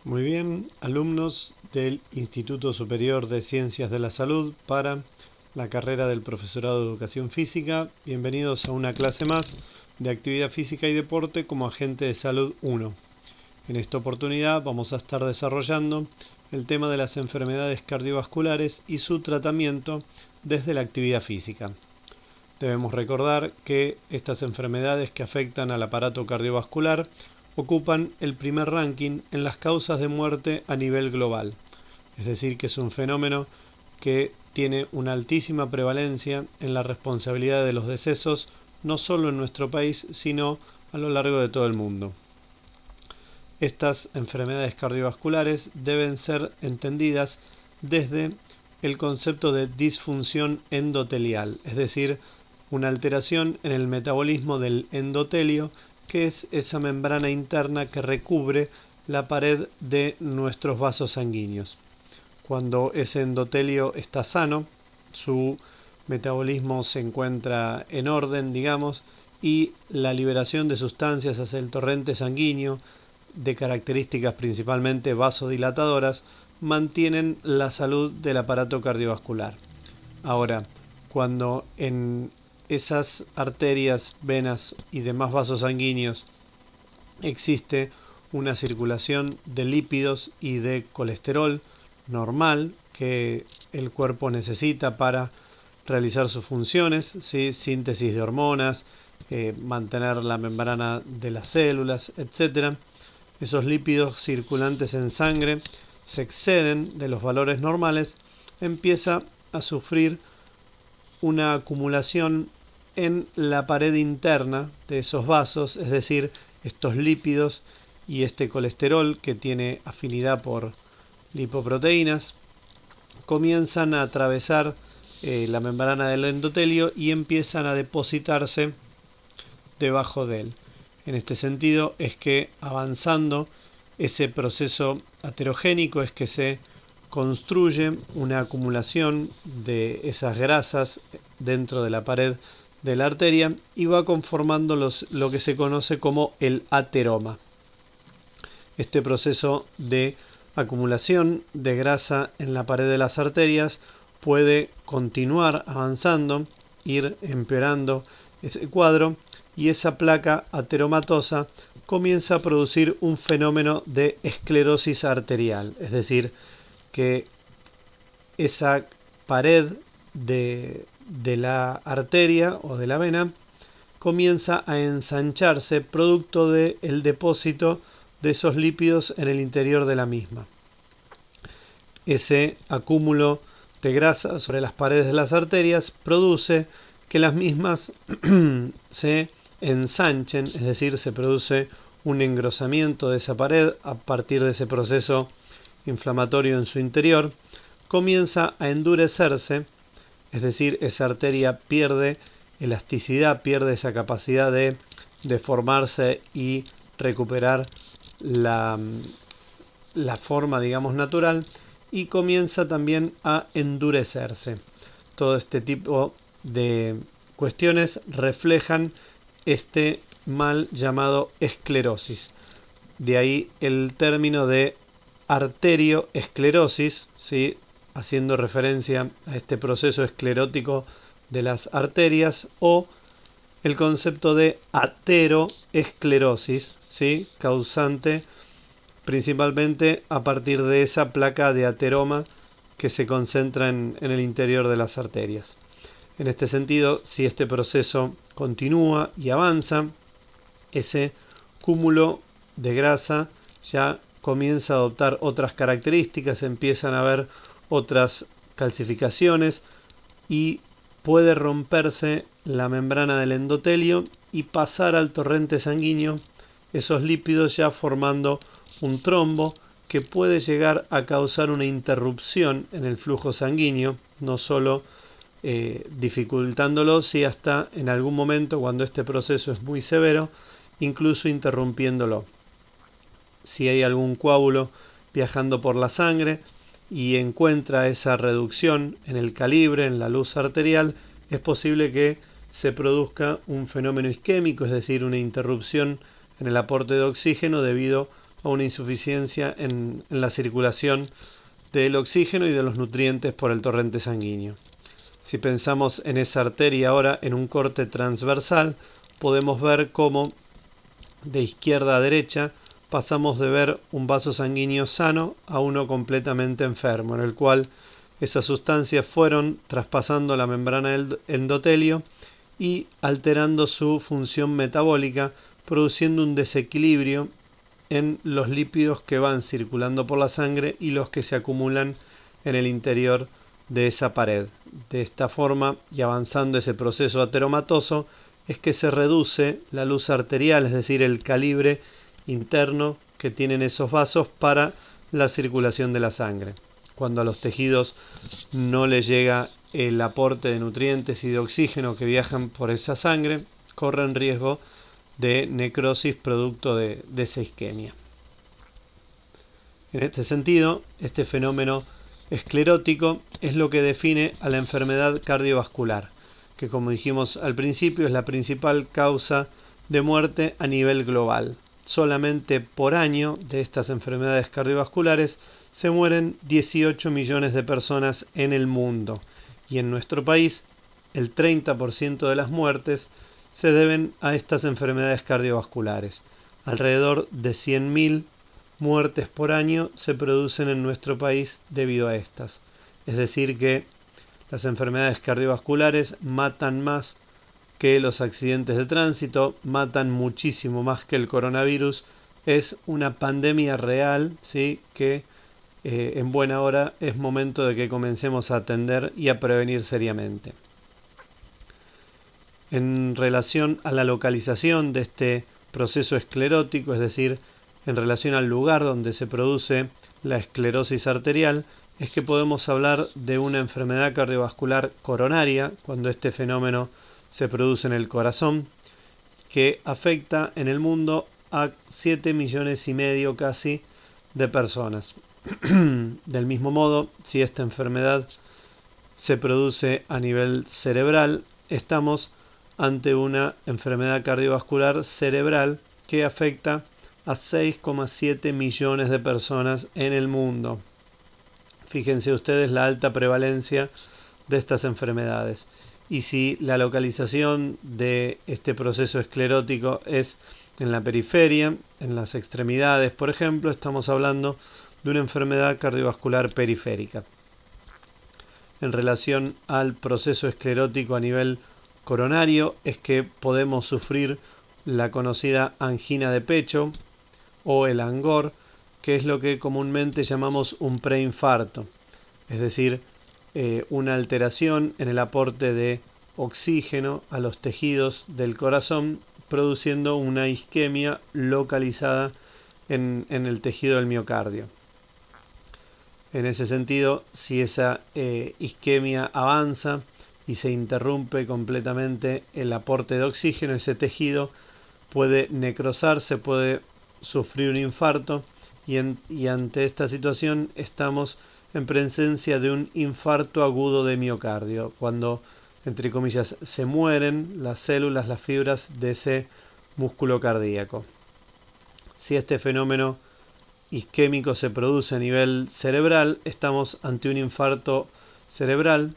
Muy bien, alumnos del Instituto Superior de Ciencias de la Salud para la carrera del Profesorado de Educación Física. Bienvenidos a una clase más de Actividad Física y Deporte como Agente de Salud 1. En esta oportunidad vamos a estar desarrollando el tema de las enfermedades cardiovasculares y su tratamiento desde la actividad física. Debemos recordar que estas enfermedades que afectan al aparato cardiovascular ocupan el primer ranking en las causas de muerte a nivel global. Es decir, que es un fenómeno que tiene una altísima prevalencia en la responsabilidad de los decesos, no solo en nuestro país, sino a lo largo de todo el mundo. Estas enfermedades cardiovasculares deben ser entendidas desde el concepto de disfunción endotelial, es decir, una alteración en el metabolismo del endotelio, que es esa membrana interna que recubre la pared de nuestros vasos sanguíneos. Cuando ese endotelio está sano, su metabolismo se encuentra en orden, digamos, y la liberación de sustancias hacia el torrente sanguíneo, de características principalmente vasodilatadoras, mantienen la salud del aparato cardiovascular. Ahora, cuando en esas arterias, venas y demás vasos sanguíneos existe una circulación de lípidos y de colesterol normal que el cuerpo necesita para realizar sus funciones, ¿sí? Síntesis de hormonas, mantener la membrana de las células, etc. Esos lípidos circulantes en sangre se exceden de los valores normales, empieza a sufrir una acumulación en la pared interna de esos vasos, es decir, estos lípidos y este colesterol que tiene afinidad por lipoproteínas comienzan a atravesar la membrana del endotelio y empiezan a depositarse debajo de él. En este sentido es que avanzando ese proceso aterogénico es que se construye una acumulación de esas grasas dentro de la pared de la arteria y va conformando lo que se conoce como el ateroma. Este proceso de acumulación de grasa en la pared de las arterias puede continuar avanzando, ir empeorando ese cuadro, y esa placa ateromatosa comienza a producir un fenómeno de esclerosis arterial, es decir, que esa pared de la arteria o de la vena comienza a ensancharse producto del depósito de esos lípidos en el interior de la misma. Ese acúmulo de grasa sobre las paredes de las arterias produce que las mismas se ensanchen, es decir, se produce un engrosamiento de esa pared a partir de ese proceso inflamatorio en su interior, comienza a endurecerse, es decir, esa arteria pierde elasticidad, pierde esa capacidad de deformarse y recuperar la forma, digamos, natural, y comienza también a endurecerse. Todo este tipo de cuestiones reflejan este mal llamado esclerosis. De ahí el término de arterioesclerosis, ¿sí? Haciendo referencia a este proceso esclerótico de las arterias, o el concepto de ateroesclerosis, ¿sí? Causante principalmente a partir de esa placa de ateroma que se concentra en el interior de las arterias. En este sentido, si este proceso continúa y avanza, ese cúmulo de grasa ya comienza a adoptar otras características, empiezan a haber otras calcificaciones y puede romperse la membrana del endotelio y pasar al torrente sanguíneo esos lípidos, ya formando un trombo que puede llegar a causar una interrupción en el flujo sanguíneo, no solo dificultándolo, si hasta en algún momento, cuando este proceso es muy severo, incluso interrumpiéndolo. Si hay algún coágulo viajando por la sangre y encuentra esa reducción en el calibre, en la luz arterial, es posible que se produzca un fenómeno isquémico, es decir, una interrupción en el aporte de oxígeno debido a una insuficiencia en la circulación del oxígeno y de los nutrientes por el torrente sanguíneo. Si pensamos en esa arteria ahora en un corte transversal, podemos ver cómo de izquierda a derecha pasamos de ver un vaso sanguíneo sano a uno completamente enfermo, en el cual esas sustancias fueron traspasando la membrana del endotelio y alterando su función metabólica, produciendo un desequilibrio en los lípidos que van circulando por la sangre y los que se acumulan en el interior de esa pared. De esta forma, y avanzando ese proceso ateromatoso, es que se reduce la luz arterial, es decir, el calibre interno que tienen esos vasos para la circulación de la sangre. Cuando a los tejidos no les llega el aporte de nutrientes y de oxígeno que viajan por esa sangre, corren riesgo de necrosis producto de esa isquemia. En este sentido, este fenómeno esclerótico es lo que define a la enfermedad cardiovascular, que como dijimos al principio es la principal causa de muerte a nivel global. Solamente por año de estas enfermedades cardiovasculares se mueren 18 millones de personas en el mundo, y en nuestro país el 30% de las muertes se deben a estas enfermedades cardiovasculares. Alrededor de 100.000 muertes por año se producen en nuestro país debido a estas. Es decir que las enfermedades cardiovasculares matan más que los accidentes de tránsito, matan muchísimo más que el coronavirus. Es una pandemia real, ¿sí?, que en buena hora es momento de que comencemos a atender y a prevenir seriamente. En relación a la localización de este proceso esclerótico, es decir, en relación al lugar donde se produce la esclerosis arterial, es que podemos hablar de una enfermedad cardiovascular coronaria, cuando este fenómeno se produce en el corazón, que afecta en el mundo a 7,5 millones casi de personas. Del mismo modo, si esta enfermedad se produce a nivel cerebral, estamos ante una enfermedad cardiovascular cerebral que afecta a 6,7 millones de personas en el mundo. Fíjense ustedes la alta prevalencia de estas enfermedades. Y si la localización de este proceso esclerótico es en la periferia, en las extremidades, por ejemplo, estamos hablando de una enfermedad cardiovascular periférica. En relación al proceso esclerótico a nivel coronario, es que podemos sufrir la conocida angina de pecho o el angor, que es lo que comúnmente llamamos un preinfarto, es decir, una alteración en el aporte de oxígeno a los tejidos del corazón, produciendo una isquemia localizada en el tejido del miocardio. En ese sentido, si esa isquemia avanza y se interrumpe completamente el aporte de oxígeno, ese tejido puede necrosarse, puede sufrir un infarto, y ante esta situación estamos en presencia de un infarto agudo de miocardio, cuando, entre comillas, se mueren las células, las fibras de ese músculo cardíaco. Si este fenómeno isquémico se produce a nivel cerebral, estamos ante un infarto cerebral,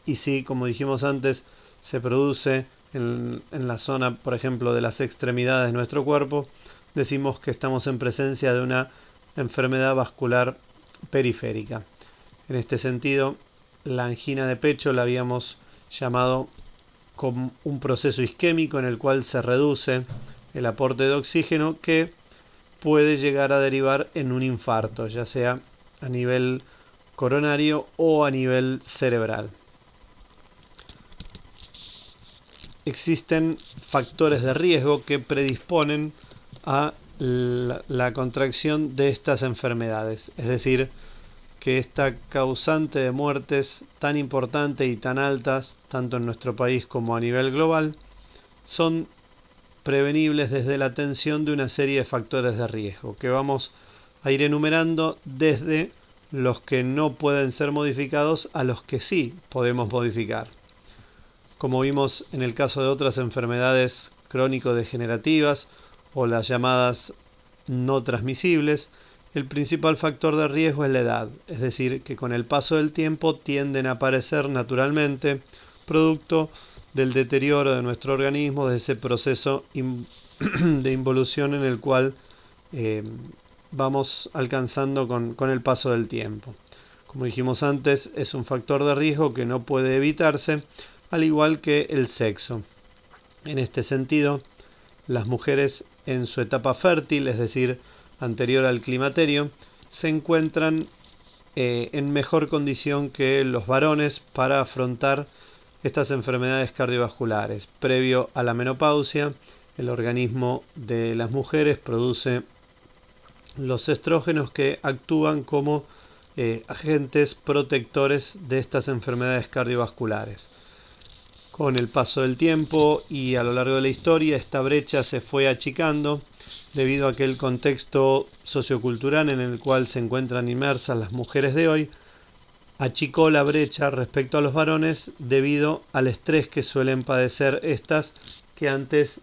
y si, como dijimos antes, se produce en la zona, por ejemplo, de las extremidades de nuestro cuerpo, decimos que estamos en presencia de una enfermedad vascular periférica. En este sentido, la angina de pecho la habíamos llamado como un proceso isquémico en el cual se reduce el aporte de oxígeno, que puede llegar a derivar en un infarto, ya sea a nivel coronario o a nivel cerebral. Existen factores de riesgo que predisponen a la contracción de estas enfermedades, es decir, que esta causante de muertes tan importante y tan altas, tanto en nuestro país como a nivel global, son prevenibles desde la atención de una serie de factores de riesgo que vamos a ir enumerando, desde los que no pueden ser modificados a los que sí podemos modificar. Como vimos en el caso de otras enfermedades crónico-degenerativas o las llamadas no transmisibles. El principal factor de riesgo es la edad, es decir, que con el paso del tiempo tienden a aparecer naturalmente, producto del deterioro de nuestro organismo, de ese proceso de involución en el cual vamos alcanzando con el paso del tiempo. Como dijimos antes, es un factor de riesgo que no puede evitarse, al igual que el sexo. En este sentido, las mujeres en su etapa fértil, es decir, anterior al climaterio, se encuentran en mejor condición que los varones para afrontar estas enfermedades cardiovasculares. Previo a la menopausia, el organismo de las mujeres produce los estrógenos que actúan como agentes protectores de estas enfermedades cardiovasculares. Con el paso del tiempo y a lo largo de la historia, esta brecha se fue achicando debido a que el contexto sociocultural en el cual se encuentran inmersas las mujeres de hoy achicó la brecha respecto a los varones debido al estrés que suelen padecer estas, que antes,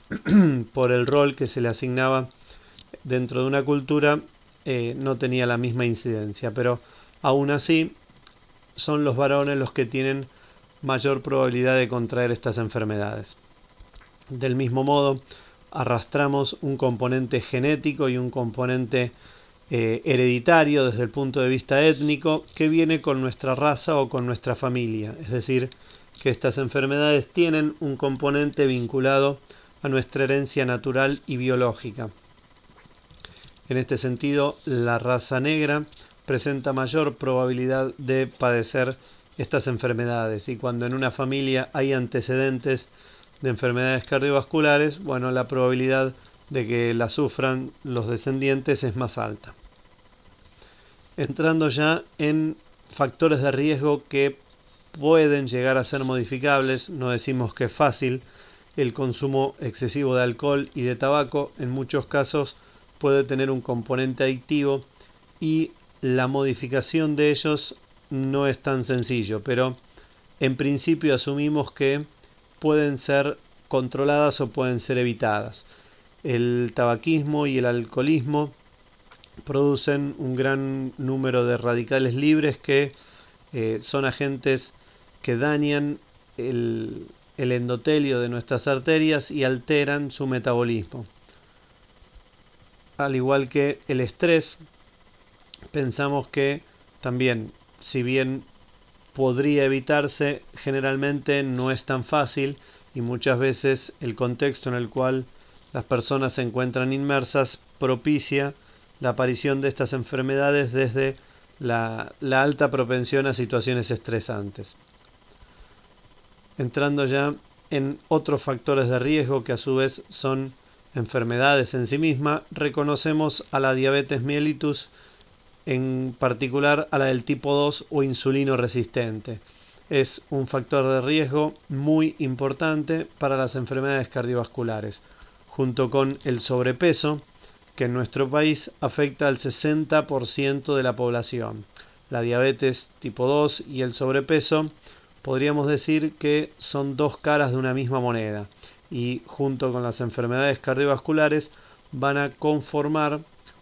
por el rol que se le asignaba dentro de una cultura, no tenía la misma incidencia. Pero aún así, son los varones los que tienen mayor probabilidad de contraer estas enfermedades. Del mismo modo, arrastramos un componente genético y un componente hereditario desde el punto de vista étnico que viene con nuestra raza o con nuestra familia. Es decir, que estas enfermedades tienen un componente vinculado a nuestra herencia natural y biológica. En este sentido, la raza negra presenta mayor probabilidad de padecer estas enfermedades, y cuando en una familia hay antecedentes de enfermedades cardiovasculares, bueno, la probabilidad de que la sufran los descendientes es más alta. Entrando ya en factores de riesgo que pueden llegar a ser modificables, no decimos que es fácil. El consumo excesivo de alcohol y de tabaco en muchos casos puede tener un componente adictivo y la modificación de ellos no es tan sencillo, pero en principio asumimos que pueden ser controladas o pueden ser evitadas. El tabaquismo y el alcoholismo producen un gran número de radicales libres que son agentes que dañan el endotelio de nuestras arterias y alteran su metabolismo. Al igual que el estrés, pensamos que también, si bien podría evitarse, generalmente no es tan fácil, y muchas veces el contexto en el cual las personas se encuentran inmersas propicia la aparición de estas enfermedades desde la alta propensión a situaciones estresantes. Entrando ya en otros factores de riesgo que a su vez son enfermedades en sí misma, reconocemos a la diabetes mellitus, en particular a la del tipo 2 o insulino resistente. Es un factor de riesgo muy importante para las enfermedades cardiovasculares, junto con el sobrepeso, que en nuestro país afecta al 60% de la población. La diabetes tipo 2 y el sobrepeso podríamos decir que son dos caras de una misma moneda, y junto con las enfermedades cardiovasculares van a conformar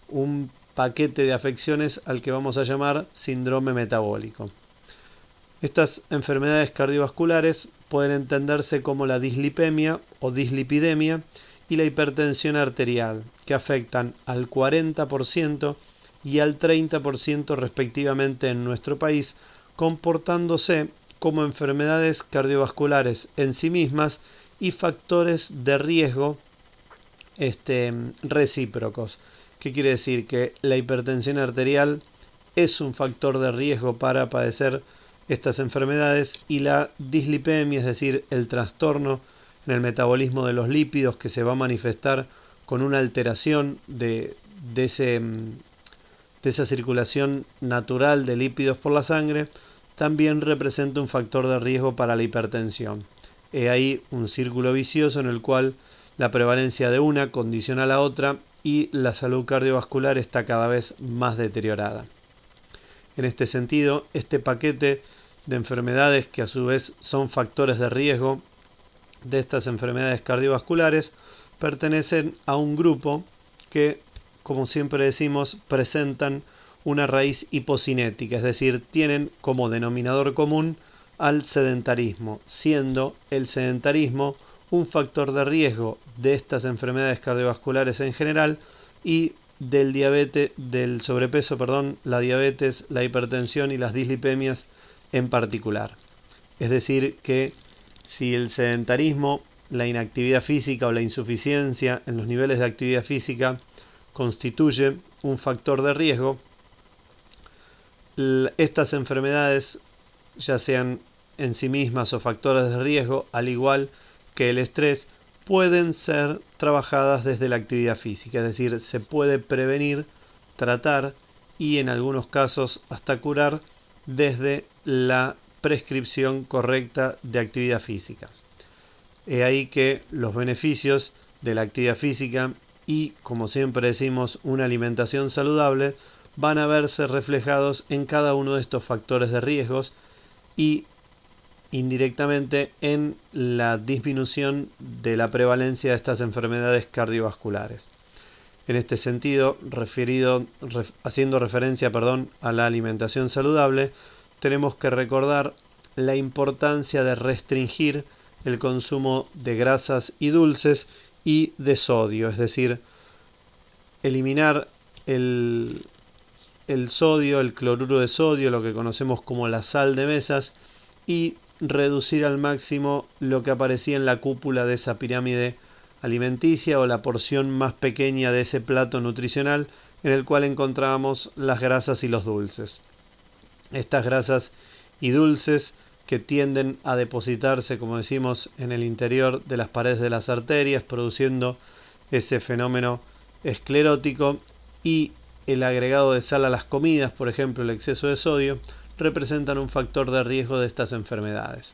un paquete de afecciones al que vamos a llamar síndrome metabólico. Estas enfermedades cardiovasculares pueden entenderse como la dislipemia o dislipidemia y la hipertensión arterial, que afectan al 40% y al 30% respectivamente en nuestro país, comportándose como enfermedades cardiovasculares en sí mismas y factores de riesgo recíprocos. ¿Qué quiere decir? Que la hipertensión arterial es un factor de riesgo para padecer estas enfermedades, y la dislipemia, es decir, el trastorno en el metabolismo de los lípidos que se va a manifestar con una alteración de esa circulación natural de lípidos por la sangre, también representa un factor de riesgo para la hipertensión. He ahí un círculo vicioso en el cual la prevalencia de una condiciona a la otra y la salud cardiovascular está cada vez más deteriorada. En este sentido, este paquete de enfermedades, que a su vez son factores de riesgo de estas enfermedades cardiovasculares, pertenecen a un grupo que como siempre decimos, presentan una raíz hipocinética, es decir, tienen como denominador común al sedentarismo, siendo el sedentarismo un factor de riesgo de estas enfermedades cardiovasculares en general y del sobrepeso, la diabetes, la hipertensión y las dislipemias en particular. Es decir, que si el sedentarismo, la inactividad física o la insuficiencia en los niveles de actividad física constituye un factor de riesgo, estas enfermedades, ya sean en sí mismas o factores de riesgo, al igual que el estrés, pueden ser trabajadas desde la actividad física, es decir, se puede prevenir, tratar y en algunos casos hasta curar desde la prescripción correcta de actividad física. He ahí que los beneficios de la actividad física y, como siempre decimos, una alimentación saludable van a verse reflejados en cada uno de estos factores de riesgos y indirectamente en la disminución de la prevalencia de estas enfermedades cardiovasculares. En este sentido, haciendo referencia a la alimentación saludable, tenemos que recordar la importancia de restringir el consumo de grasas y dulces y de sodio, es decir, eliminar el sodio, el cloruro de sodio, lo que conocemos como la sal de mesas, y reducir al máximo lo que aparecía en la cúpula de esa pirámide alimenticia o la porción más pequeña de ese plato nutricional en el cual encontrábamos las grasas y los dulces. Estas grasas y dulces que tienden a depositarse, como decimos, en el interior de las paredes de las arterias, produciendo ese fenómeno esclerótico, y el agregado de sal a las comidas, por ejemplo el exceso de sodio, representan un factor de riesgo de estas enfermedades.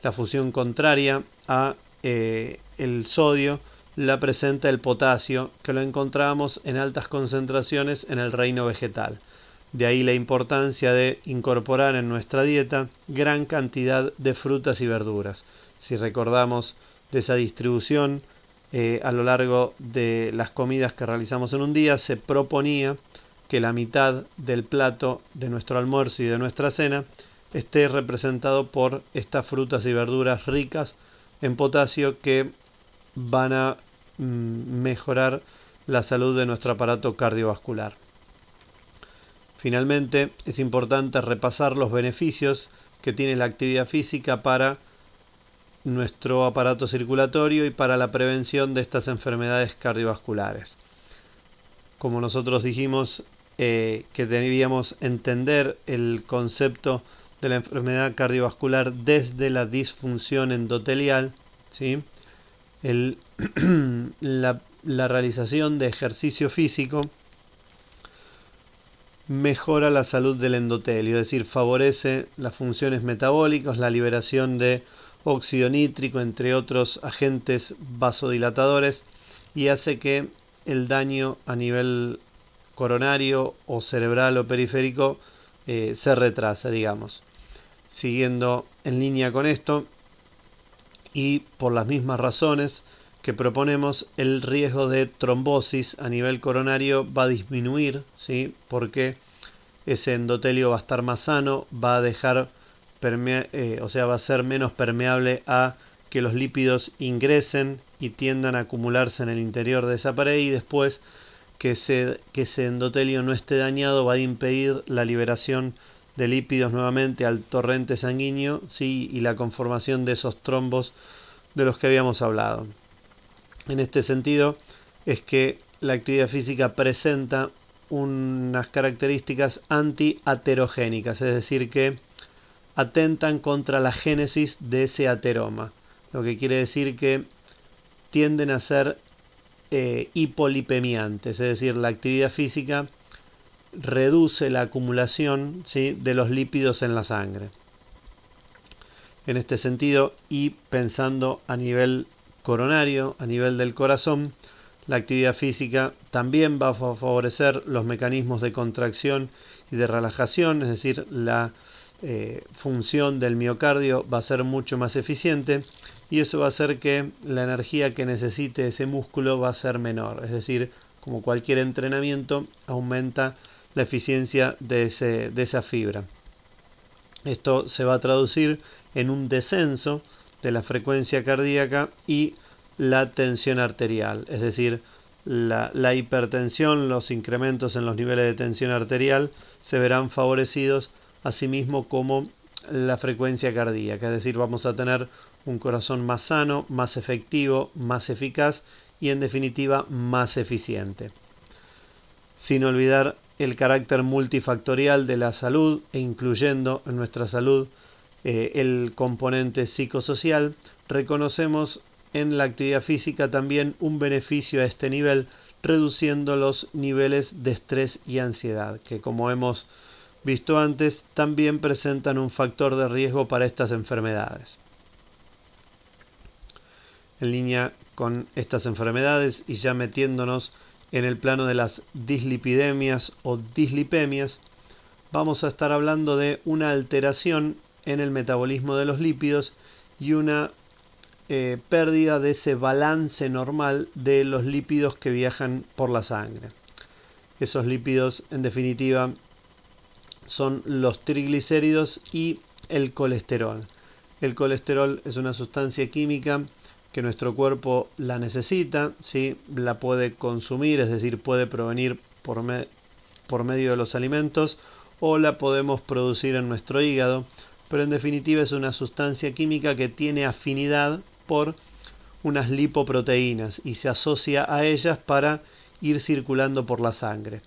La función contraria a el sodio la presenta el potasio, que lo encontramos en altas concentraciones en el reino vegetal. De ahí la importancia de incorporar en nuestra dieta gran cantidad de frutas y verduras. Si recordamos de esa distribución a lo largo de las comidas que realizamos en un día, se proponía que la mitad del plato de nuestro almuerzo y de nuestra cena esté representado por estas frutas y verduras ricas en potasio que van a mejorar la salud de nuestro aparato cardiovascular. Finalmente, es importante repasar los beneficios que tiene la actividad física para nuestro aparato circulatorio y para la prevención de estas enfermedades cardiovasculares. Como nosotros dijimos, que debíamos entender el concepto de la enfermedad cardiovascular desde la disfunción endotelial, ¿sí? La realización de ejercicio físico mejora la salud del endotelio, es decir, favorece las funciones metabólicas, la liberación de óxido nítrico, entre otros agentes vasodilatadores, y hace que el daño a nivel coronario o cerebral o periférico se retrase, digamos. Siguiendo en línea con esto y por las mismas razones que proponemos, el riesgo de trombosis a nivel coronario va a disminuir, ¿sí? Porque ese endotelio va a estar más sano, va a dejar va a ser menos permeable a que los lípidos ingresen y tiendan a acumularse en el interior de esa pared, y después que ese endotelio no esté dañado va a impedir la liberación de lípidos nuevamente al torrente sanguíneo, ¿sí? Y la conformación de esos trombos de los que habíamos hablado. En este sentido es que la actividad física presenta unas características antiaterogénicas, es decir, que atentan contra la génesis de ese ateroma, lo que quiere decir que tienden a ser hipolipemiantes, es decir, la actividad física reduce la acumulación, ¿sí?, de los lípidos en la sangre. En este sentido, y pensando a nivel coronario, a nivel del corazón, la actividad física también va a favorecer los mecanismos de contracción y de relajación, es decir, la función del miocardio va a ser mucho más eficiente, y eso va a hacer que la energía que necesite ese músculo va a ser menor, es decir, como cualquier entrenamiento, aumenta la eficiencia de esa fibra. Esto se va a traducir en un descenso de la frecuencia cardíaca y la tensión arterial, es decir, la hipertensión, los incrementos en los niveles de tensión arterial se verán favorecidos asimismo como la frecuencia cardíaca, es decir, vamos a tener un corazón más sano, más efectivo, más eficaz y en definitiva más eficiente. Sin olvidar el carácter multifactorial de la salud e incluyendo en nuestra salud el componente psicosocial, reconocemos en la actividad física también un beneficio a este nivel, reduciendo los niveles de estrés y ansiedad, que como hemos visto antes, también presentan un factor de riesgo para estas enfermedades. En línea con estas enfermedades y ya metiéndonos en el plano de las dislipidemias o dislipemias, vamos a estar hablando de una alteración en el metabolismo de los lípidos y una pérdida de ese balance normal de los lípidos que viajan por la sangre. Esos lípidos, en definitiva, son los triglicéridos y el colesterol. El colesterol es una sustancia química que nuestro cuerpo la necesita, ¿sí? La puede consumir, es decir, puede provenir por medio de los alimentos o la podemos producir en nuestro hígado, pero en definitiva es una sustancia química que tiene afinidad por unas lipoproteínas y se asocia a ellas para ir circulando por la sangre.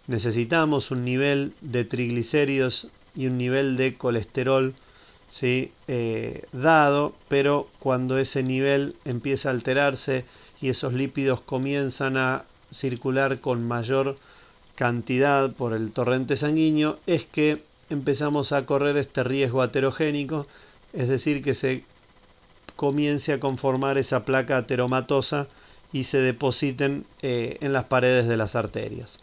Necesitamos un nivel de triglicéridos y un nivel de colesterol, ¿sí? Dado, pero cuando ese nivel empieza a alterarse y esos lípidos comienzan a circular con mayor cantidad por el torrente sanguíneo, es que empezamos a correr este riesgo aterogénico, es decir, que se comience a conformar esa placa ateromatosa y se depositen en las paredes de las arterias.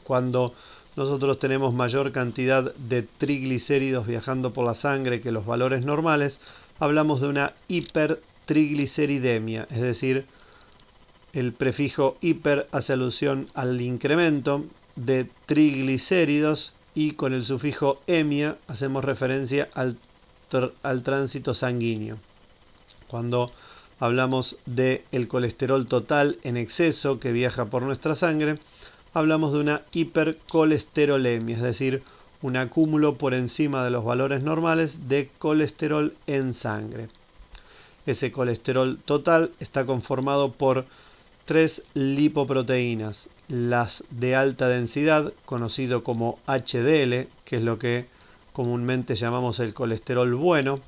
Cuando nosotros tenemos mayor cantidad de triglicéridos viajando por la sangre que los valores normales, hablamos de una hipertrigliceridemia, es decir, el prefijo hiper hace alusión al incremento de triglicéridos y con el sufijo emia hacemos referencia al tránsito sanguíneo. Cuando hablamos del colesterol total en exceso que viaja por nuestra sangre, hablamos de una hipercolesterolemia, es decir, un acúmulo por encima de los valores normales de colesterol en sangre. Ese colesterol total está conformado por 3 lipoproteínas, las de alta densidad, conocido como HDL, que es lo que comúnmente llamamos el colesterol bueno,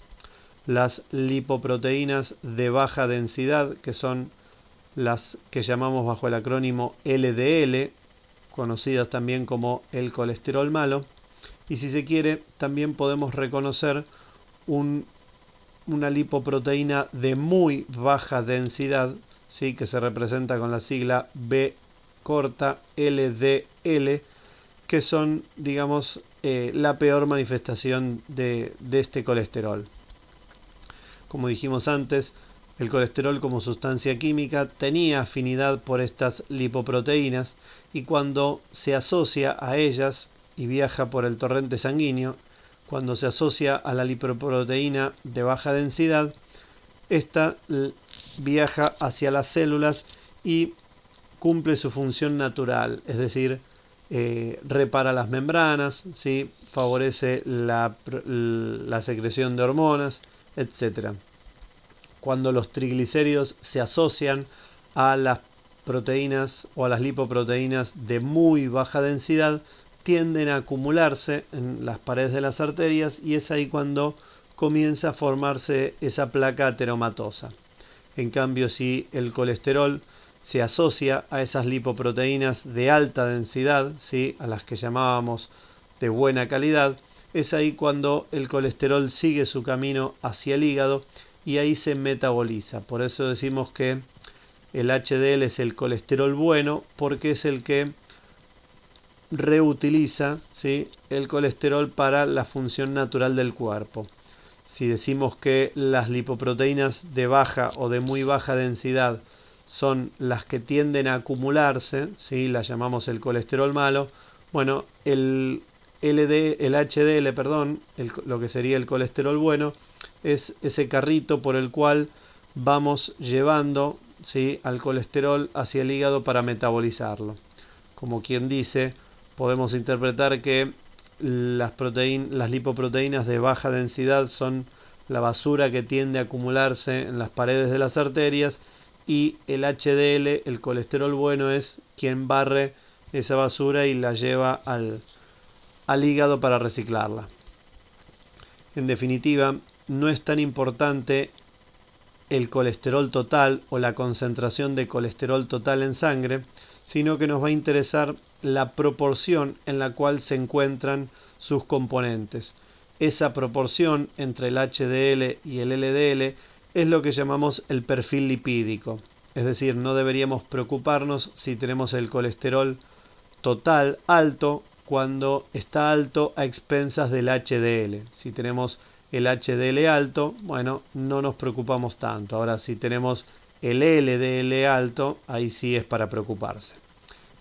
las lipoproteínas de baja densidad, que son las que llamamos bajo el acrónimo LDL, conocidas también como el colesterol malo, y si se quiere también podemos reconocer una lipoproteína de muy baja densidad, ¿sí? Que se representa con la sigla B corta LDL, que son, digamos, la peor manifestación de este colesterol. Como dijimos antes, el colesterol como sustancia química tenía afinidad por estas lipoproteínas y cuando se asocia a ellas y viaja por el torrente sanguíneo, cuando se asocia a la lipoproteína de baja densidad, esta viaja hacia las células y cumple su función natural, es decir, repara las membranas, ¿sí? Favorece la secreción de hormonas, etc. Cuando los triglicéridos se asocian a las proteínas o a las lipoproteínas de muy baja densidad, tienden a acumularse en las paredes de las arterias y es ahí cuando comienza a formarse esa placa ateromatosa. En cambio, si el colesterol se asocia a esas lipoproteínas de alta densidad, ¿sí? A las que llamábamos de buena calidad, es ahí cuando el colesterol sigue su camino hacia el hígado y ahí se metaboliza. Por eso decimos que el HDL es el colesterol bueno, porque es el que reutiliza, ¿sí? El colesterol para la función natural del cuerpo. Si decimos que las lipoproteínas de baja o de muy baja densidad son las que tienden a acumularse, ¿sí? Las llamamos el colesterol malo. Bueno, el HDL, perdón, lo que sería el colesterol bueno, es ese carrito por el cual vamos llevando, ¿sí?, al colesterol hacia el hígado para metabolizarlo. Como quien dice, podemos interpretar que las lipoproteínas de baja densidad son la basura que tiende a acumularse en las paredes de las arterias, y el HDL, el colesterol bueno, es quien barre esa basura y la lleva al hígado para reciclarla. En definitiva, no es tan importante el colesterol total o la concentración de colesterol total en sangre, sino que nos va a interesar la proporción en la cual se encuentran sus componentes. Esa proporción entre el HDL y el LDL es lo que llamamos el perfil lipídico. Es decir, no deberíamos preocuparnos si tenemos el colesterol total alto cuando está alto a expensas del HDL. Si tenemos el HDL alto, bueno, no nos preocupamos tanto. Ahora, si tenemos el LDL alto, ahí sí es para preocuparse.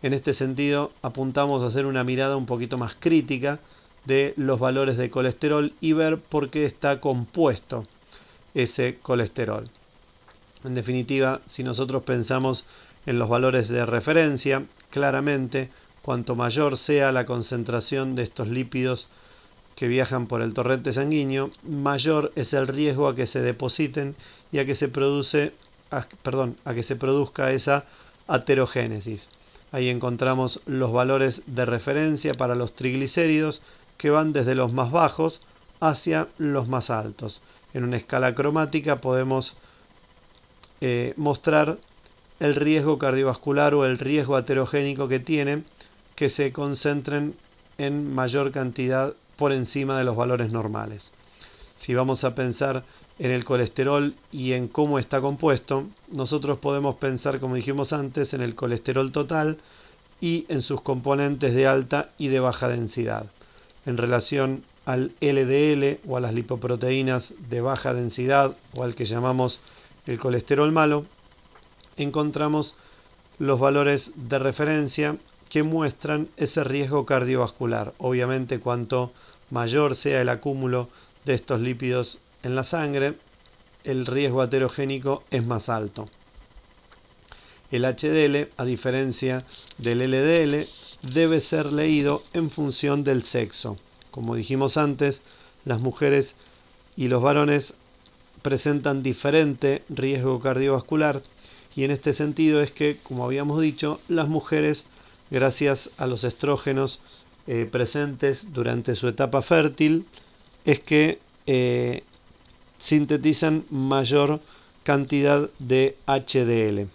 En este sentido, apuntamos a hacer una mirada un poquito más crítica de los valores de colesterol y ver por qué está compuesto ese colesterol. En definitiva, si nosotros pensamos en los valores de referencia, claramente, cuanto mayor sea la concentración de estos lípidos que viajan por el torrente sanguíneo, mayor es el riesgo a que se depositen y a que se produzca esa aterogénesis. Ahí encontramos los valores de referencia para los triglicéridos, que van desde los más bajos hacia los más altos. En una escala cromática podemos mostrar el riesgo cardiovascular o el riesgo aterogénico que tiene que se concentren en mayor cantidad por encima de los valores normales. Si vamos a pensar en el colesterol y en cómo está compuesto, nosotros podemos pensar, como dijimos antes, en el colesterol total y en sus componentes de alta y de baja densidad. En relación al LDL o a las lipoproteínas de baja densidad o al que llamamos el colesterol malo, encontramos los valores de referencia que muestran ese riesgo cardiovascular. Obviamente, cuanto mayor sea el acúmulo de estos lípidos en la sangre, el riesgo aterogénico es más alto. El HDL, a diferencia del LDL, debe ser leído en función del sexo. Como dijimos antes, las mujeres y los varones presentan diferente riesgo cardiovascular, y en este sentido es que, como habíamos dicho, las mujeres, gracias a los estrógenos presentes durante su etapa fértil, es que sintetizan mayor cantidad de HDL.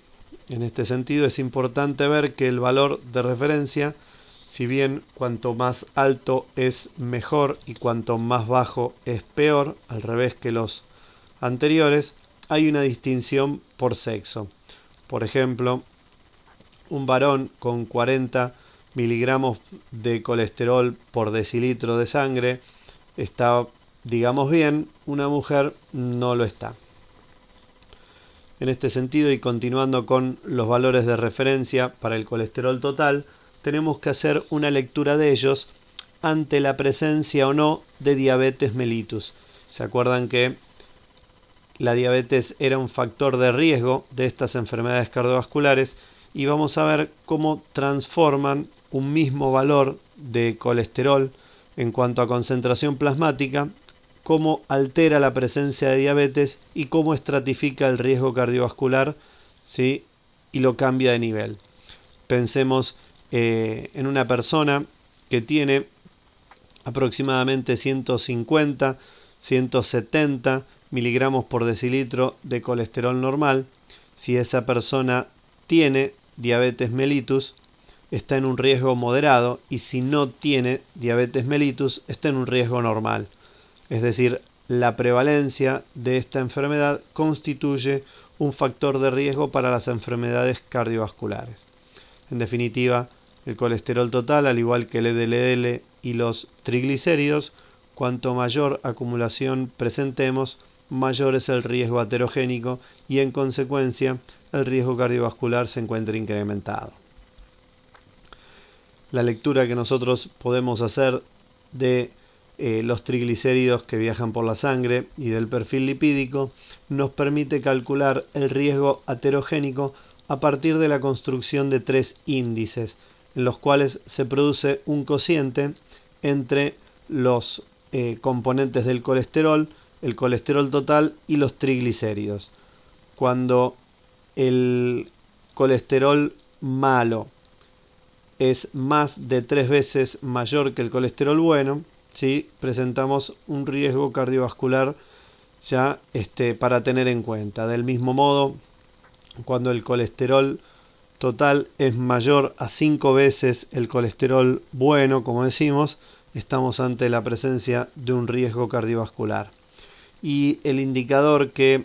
En este sentido es importante ver que el valor de referencia, si bien cuanto más alto es mejor y cuanto más bajo es peor, al revés que los anteriores, hay una distinción por sexo. Por ejemplo, un varón con 40 miligramos de colesterol por decilitro de sangre está, digamos, bien, una mujer no lo está. En este sentido, y continuando con los valores de referencia para el colesterol total, tenemos que hacer una lectura de ellos ante la presencia o no de diabetes mellitus. ¿Se acuerdan que la diabetes era un factor de riesgo de estas enfermedades cardiovasculares? Y vamos a ver cómo transforman un mismo valor de colesterol en cuanto a concentración plasmática, cómo altera la presencia de diabetes y cómo estratifica el riesgo cardiovascular, ¿sí?, y lo cambia de nivel. Pensemos en una persona que tiene aproximadamente 150, 170 miligramos por decilitro de colesterol normal. Si esa persona tiene diabetes mellitus, está en un riesgo moderado, y si no tiene diabetes mellitus, está en un riesgo normal. Es decir, la prevalencia de esta enfermedad constituye un factor de riesgo para las enfermedades cardiovasculares. En definitiva, el colesterol total, al igual que el LDL y los triglicéridos, cuanto mayor acumulación presentemos, mayor es el riesgo aterogénico y, en consecuencia, el riesgo cardiovascular se encuentre incrementado. La lectura que nosotros podemos hacer de los triglicéridos que viajan por la sangre y del perfil lipídico nos permite calcular el riesgo aterogénico a partir de la construcción de 3 índices, en los cuales se produce un cociente entre los componentes del colesterol, el colesterol total y los triglicéridos. Cuando el colesterol malo es más de 3 veces mayor que el colesterol bueno, ¿sí?, presentamos un riesgo cardiovascular ya para tener en cuenta. Del mismo modo, cuando el colesterol total es mayor a 5 veces el colesterol bueno, como decimos, estamos ante la presencia de un riesgo cardiovascular. Y el indicador que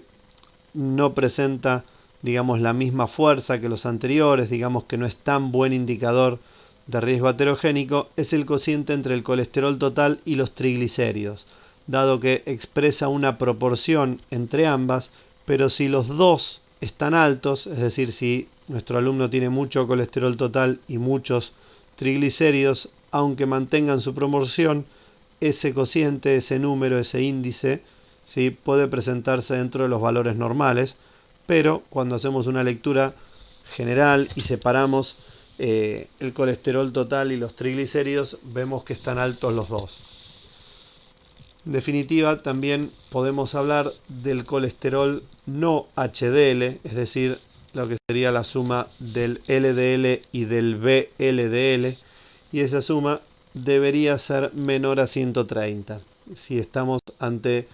no presenta, digamos, la misma fuerza que los anteriores, digamos que no es tan buen indicador de riesgo aterogénico, es el cociente entre el colesterol total y los triglicéridos, dado que expresa una proporción entre ambas, pero si los dos están altos, es decir, si nuestro alumno tiene mucho colesterol total y muchos triglicéridos, aunque mantengan su proporción, ese cociente, ese número, ese índice, ¿sí?, puede presentarse dentro de los valores normales, pero cuando hacemos una lectura general y separamos el colesterol total y los triglicéridos, vemos que están altos los dos. En definitiva, también podemos hablar del colesterol no HDL, es decir, lo que sería la suma del LDL y del VLDL, y esa suma debería ser menor a 130. Si estamos ante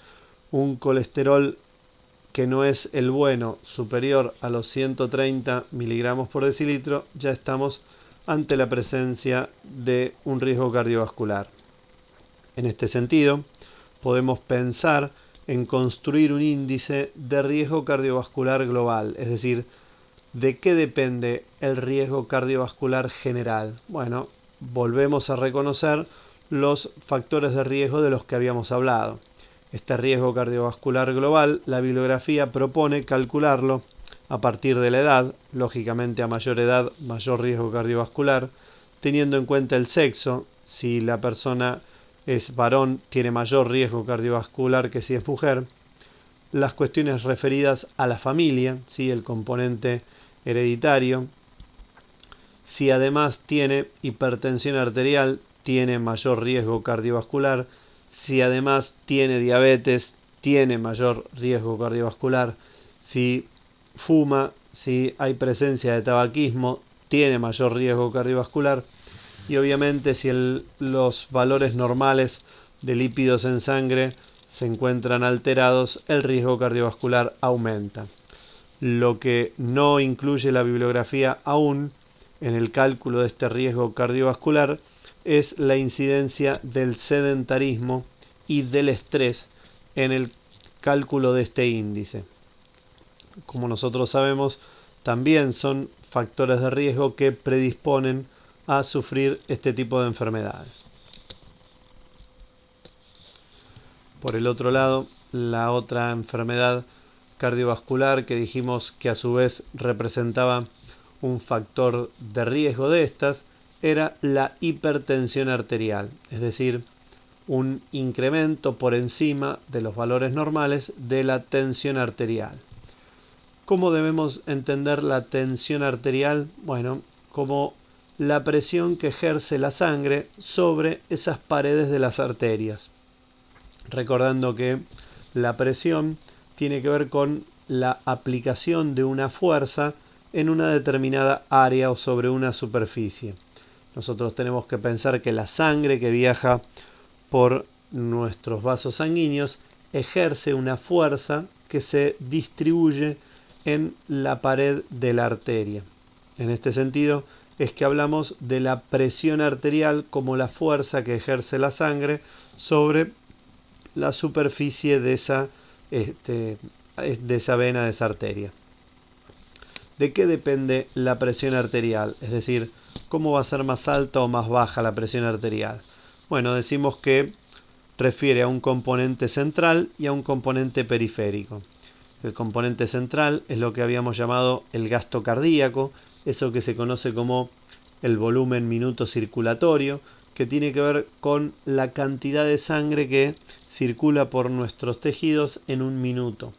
un colesterol que no es el bueno, superior a los 130 miligramos por decilitro, ya estamos ante la presencia de un riesgo cardiovascular. En este sentido, podemos pensar en construir un índice de riesgo cardiovascular global, es decir, ¿de qué depende el riesgo cardiovascular general? Bueno, volvemos a reconocer los factores de riesgo de los que habíamos hablado. Este riesgo cardiovascular global, la bibliografía propone calcularlo a partir de la edad, lógicamente a mayor edad, mayor riesgo cardiovascular, teniendo en cuenta el sexo. Si la persona es varón, tiene mayor riesgo cardiovascular que si es mujer. Las cuestiones referidas a la familia, ¿sí?, el componente hereditario. Si además tiene hipertensión arterial, tiene mayor riesgo cardiovascular. Si además tiene diabetes, tiene mayor riesgo cardiovascular. Si fuma, si hay presencia de tabaquismo, tiene mayor riesgo cardiovascular. Y obviamente si los valores normales de lípidos en sangre se encuentran alterados, el riesgo cardiovascular aumenta. Lo que no incluye la bibliografía aún en el cálculo de este riesgo cardiovascular es la incidencia del sedentarismo y del estrés en el cálculo de este índice. Como nosotros sabemos, también son factores de riesgo que predisponen a sufrir este tipo de enfermedades. Por el otro lado, la otra enfermedad cardiovascular que dijimos que a su vez representaba un factor de riesgo de estas era la hipertensión arterial, es decir, un incremento por encima de los valores normales de la tensión arterial. ¿Cómo debemos entender la tensión arterial? Bueno, como la presión que ejerce la sangre sobre esas paredes de las arterias. Recordando que la presión tiene que ver con la aplicación de una fuerza en una determinada área o sobre una superficie. Nosotros tenemos que pensar que la sangre que viaja por nuestros vasos sanguíneos ejerce una fuerza que se distribuye en la pared de la arteria. En este sentido es que hablamos de la presión arterial como la fuerza que ejerce la sangre sobre la superficie de esa vena, de esa arteria. ¿De qué depende la presión arterial? Es decir, ¿cómo va a ser más alta o más baja la presión arterial? Bueno, decimos que refiere a un componente central y a un componente periférico. El componente central es lo que habíamos llamado el gasto cardíaco, eso que se conoce como el volumen minuto circulatorio, que tiene que ver con la cantidad de sangre que circula por nuestros tejidos en un minuto.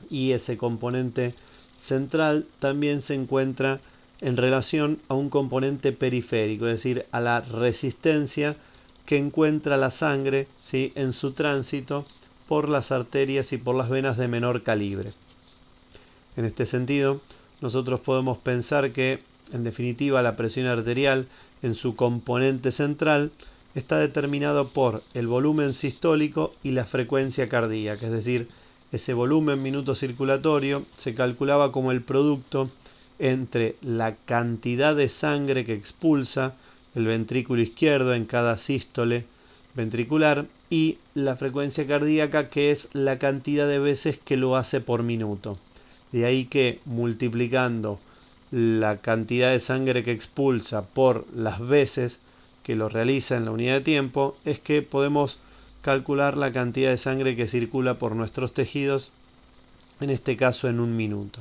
Y ese componente central también se encuentra en relación a un componente periférico, es decir, a la resistencia que encuentra la sangre, ¿sí?, en su tránsito por las arterias y por las venas de menor calibre. En este sentido, nosotros podemos pensar que, en definitiva, la presión arterial en su componente central está determinado por el volumen sistólico y la frecuencia cardíaca, es decir, ese volumen minuto circulatorio se calculaba como el producto entre la cantidad de sangre que expulsa el ventrículo izquierdo en cada sístole ventricular y la frecuencia cardíaca, que es la cantidad de veces que lo hace por minuto. De ahí que multiplicando la cantidad de sangre que expulsa por las veces que lo realiza en la unidad de tiempo, es que podemos calcular la cantidad de sangre que circula por nuestros tejidos, en este caso en un minuto.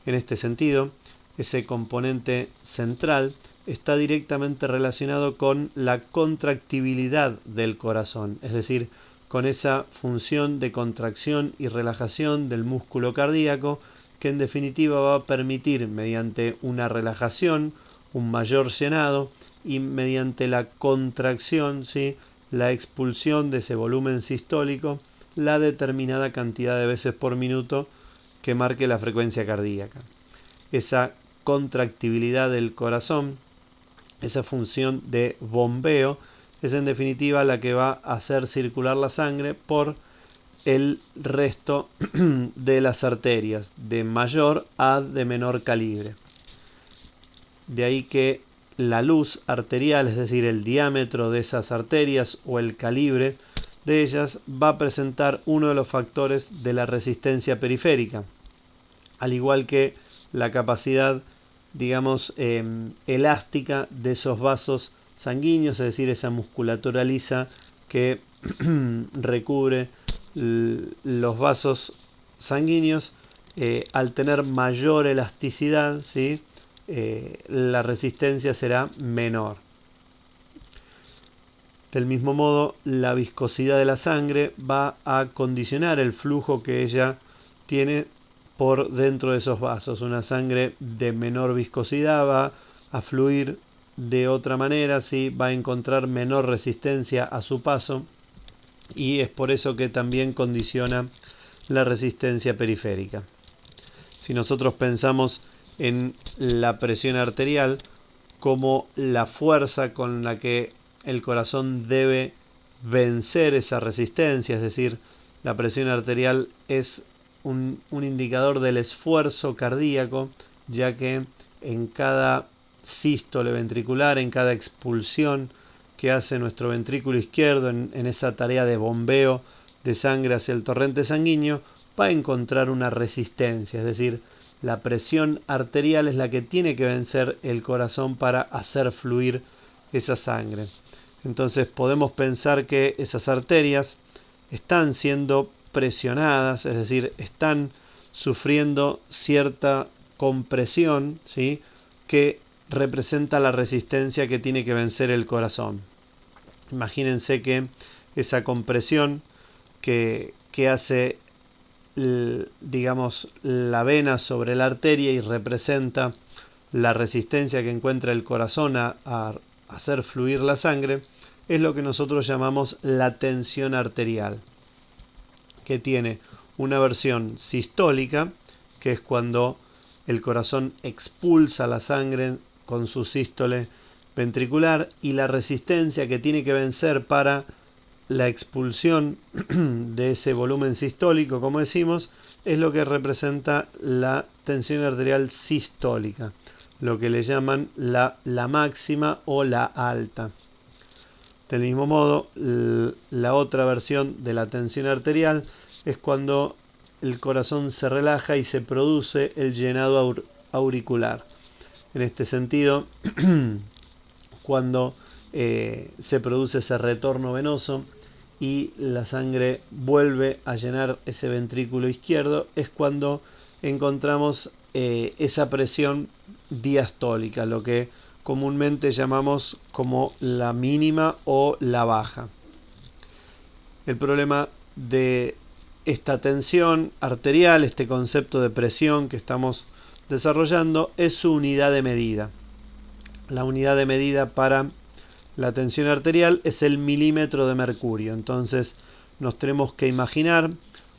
En este sentido, ese componente central está directamente relacionado con la contractibilidad del corazón, es decir, con esa función de contracción y relajación del músculo cardíaco, que en definitiva va a permitir, mediante una relajación, un mayor llenado y mediante la contracción, ¿sí?, la expulsión de ese volumen sistólico, la determinada cantidad de veces por minuto que marque la frecuencia cardíaca. Esa contractibilidad del corazón, esa función de bombeo, es en definitiva la que va a hacer circular la sangre por el resto de las arterias, de mayor a de menor calibre. De ahí que la luz arterial, es decir, el diámetro de esas arterias o el calibre de ellas, va a presentar uno de los factores de la resistencia periférica, al igual que la capacidad, digamos, elástica de esos vasos sanguíneos, es decir, esa musculatura lisa que recubre los vasos sanguíneos. Al tener mayor elasticidad, ¿sí?, la resistencia será menor. Del mismo modo, la viscosidad de la sangre va a condicionar el flujo que ella tiene por dentro de esos vasos. Una sangre de menor viscosidad va a fluir de otra manera, ¿sí?, va a encontrar menor resistencia a su paso, y es por eso que también condiciona la resistencia periférica. Si nosotros pensamos en la presión arterial como la fuerza con la que el corazón debe vencer esa resistencia, es decir, la presión arterial es un indicador del esfuerzo cardíaco, ya que en cada sístole ventricular, en cada expulsión que hace nuestro ventrículo izquierdo en esa tarea de bombeo de sangre hacia el torrente sanguíneo, va a encontrar una resistencia, es decir, la presión arterial es la que tiene que vencer el corazón para hacer fluir esa sangre. Entonces podemos pensar que esas arterias están siendo presionadas, es decir, están sufriendo cierta compresión, ¿sí?, que representa la resistencia que tiene que vencer el corazón. Imagínense que esa compresión que hace, digamos, la vena sobre la arteria y representa la resistencia que encuentra el corazón a hacer fluir la sangre, es lo que nosotros llamamos la tensión arterial, que tiene una versión sistólica, que es cuando el corazón expulsa la sangre con su sístole ventricular, y la resistencia que tiene que vencer para la expulsión de ese volumen sistólico, como decimos, es lo que representa la tensión arterial sistólica, lo que le llaman la máxima o la alta. Del mismo modo, la otra versión de la tensión arterial es cuando el corazón se relaja y se produce el llenado auricular. En este sentido, cuando se produce ese retorno venoso y la sangre vuelve a llenar ese ventrículo izquierdo, es cuando encontramos esa presión diastólica, lo que comúnmente llamamos como la mínima o la baja. El problema de esta tensión arterial, este concepto de presión que estamos desarrollando, es su unidad de medida. La unidad de medida para la tensión arterial es el milímetro de mercurio. Entonces nos tenemos que imaginar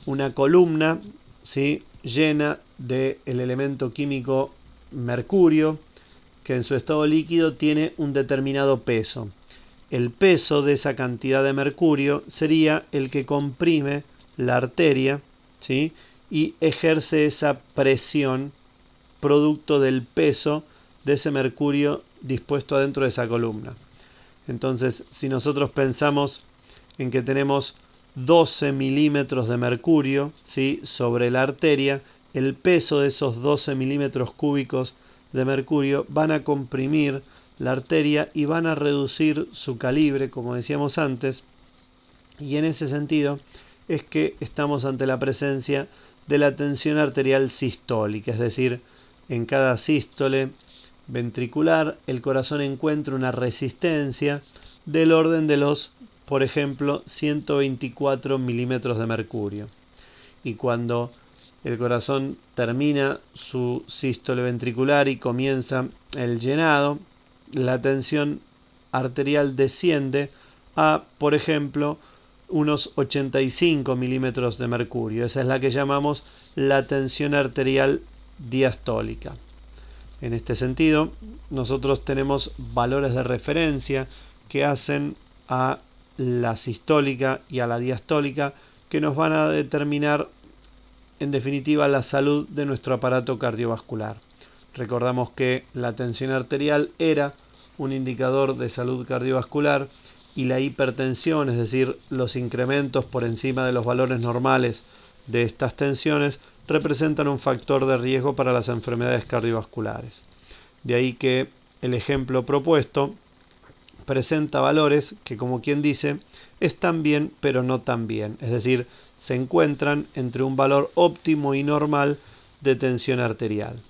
una columna, ¿sí?, llena del elemento químico mercurio, que en su estado líquido tiene un determinado peso. El peso de esa cantidad de mercurio sería el que comprime la arteria, ¿sí?, y ejerce esa presión producto del peso de ese mercurio dispuesto adentro de esa columna. Entonces, si nosotros pensamos en que tenemos 12 milímetros de mercurio, ¿sí?, sobre la arteria, el peso de esos 12 milímetros cúbicos de mercurio van a comprimir la arteria y van a reducir su calibre, como decíamos antes, y en ese sentido es que estamos ante la presencia de la tensión arterial sistólica, es decir, en cada sístole ventricular el corazón encuentra una resistencia del orden de los, por ejemplo, 124 milímetros de mercurio. Y cuando el corazón termina su sístole ventricular y comienza el llenado, la tensión arterial desciende a, por ejemplo, unos 85 milímetros de mercurio. Esa es la que llamamos la tensión arterial diastólica. En este sentido, nosotros tenemos valores de referencia que hacen a la sistólica y a la diastólica, que nos van a determinar en definitiva la salud de nuestro aparato cardiovascular. Recordamos que la tensión arterial era un indicador de salud cardiovascular y la hipertensión, es decir, los incrementos por encima de los valores normales de estas tensiones, representan un factor de riesgo para las enfermedades cardiovasculares. De ahí que el ejemplo propuesto presenta valores que, como quien dice, están bien pero no tan bien, es decir, se encuentran entre un valor óptimo y normal de tensión arterial.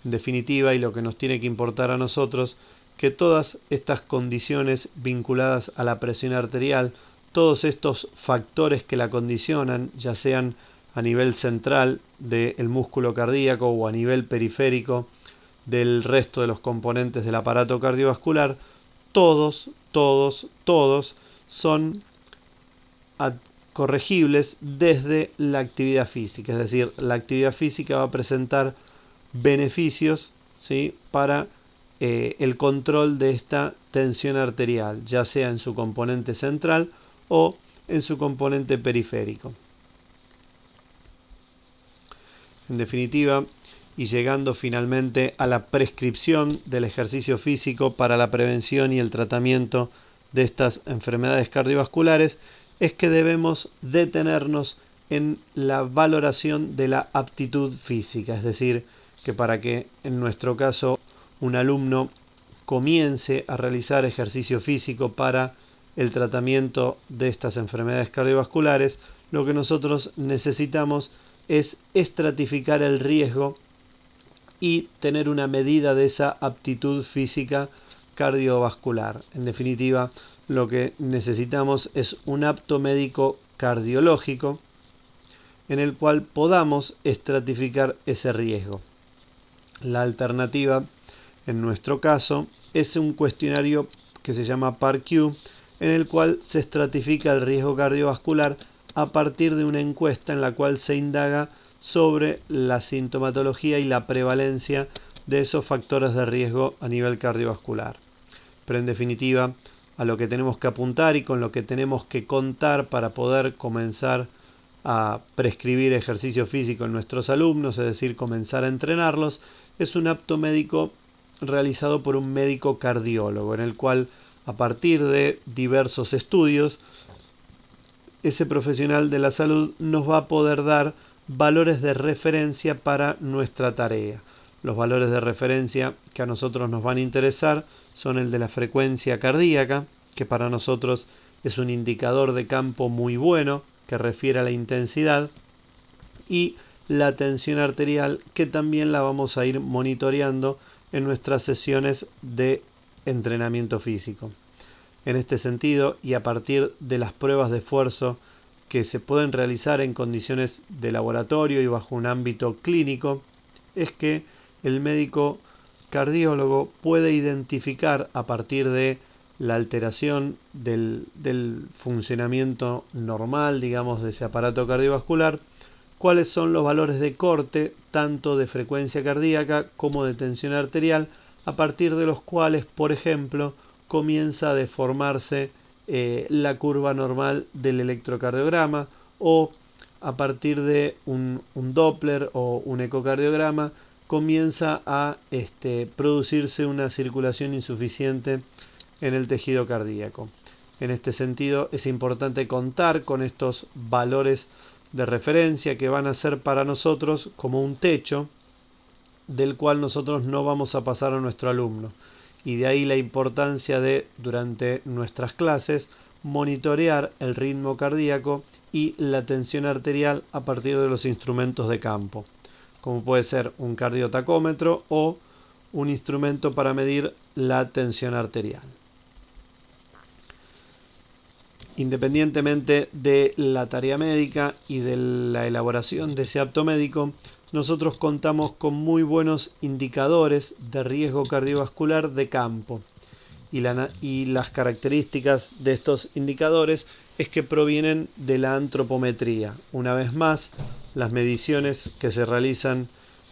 En definitiva, y lo que nos tiene que importar a nosotros, que todas estas condiciones vinculadas a la presión arterial, todos estos factores que la condicionan, ya sean a nivel central del músculo cardíaco o a nivel periférico del resto de los componentes del aparato cardiovascular, todos son corregibles desde la actividad física. Es decir, la actividad física va a presentar beneficios, ¿sí?, para el control de esta tensión arterial, ya sea en su componente central o en su componente periférico. En definitiva, y llegando finalmente a la prescripción del ejercicio físico para la prevención y el tratamiento de estas enfermedades cardiovasculares, es que debemos detenernos en la valoración de la aptitud física, es decir, que para que en nuestro caso un alumno comience a realizar ejercicio físico para el tratamiento de estas enfermedades cardiovasculares, lo que nosotros necesitamos es estratificar el riesgo y tener una medida de esa aptitud física cardiovascular. En definitiva, lo que necesitamos es un apto médico cardiológico en el cual podamos estratificar ese riesgo. La alternativa, en nuestro caso, es un cuestionario que se llama PAR-Q, en el cual se estratifica el riesgo cardiovascular a partir de una encuesta en la cual se indaga sobre la sintomatología y la prevalencia de esos factores de riesgo a nivel cardiovascular. Pero en definitiva, a lo que tenemos que apuntar y con lo que tenemos que contar para poder comenzar a prescribir ejercicio físico en nuestros alumnos, es decir, comenzar a entrenarlos, es un apto médico realizado por un médico cardiólogo, en el cual, a partir de diversos estudios, ese profesional de la salud nos va a poder dar valores de referencia para nuestra tarea. Los valores de referencia que a nosotros nos van a interesar son el de la frecuencia cardíaca, que para nosotros es un indicador de campo muy bueno que refiere a la intensidad, y la tensión arterial, que también la vamos a ir monitoreando en nuestras sesiones de entrenamiento físico. En este sentido, y a partir de las pruebas de esfuerzo que se pueden realizar en condiciones de laboratorio y bajo un ámbito clínico, es que el médico cardiólogo puede identificar a partir de la alteración del funcionamiento normal, digamos, de ese aparato cardiovascular, cuáles son los valores de corte, tanto de frecuencia cardíaca como de tensión arterial, a partir de los cuales, por ejemplo, comienza a deformarse la curva normal del electrocardiograma, o a partir de un Doppler o un ecocardiograma comienza a producirse una circulación insuficiente en el tejido cardíaco. En este sentido, es importante contar con estos valores de referencia que van a ser para nosotros como un techo del cual nosotros no vamos a pasar a nuestro alumno. Y de ahí la importancia de, durante nuestras clases, monitorear el ritmo cardíaco y la tensión arterial a partir de los instrumentos de campo, como puede ser un cardiotacómetro o un instrumento para medir la tensión arterial. Independientemente de la tarea médica y de la elaboración de ese apto médico, nosotros contamos con muy buenos indicadores de riesgo cardiovascular de campo. Y las características de estos indicadores es que provienen de la antropometría. Una vez más, las mediciones que se realizan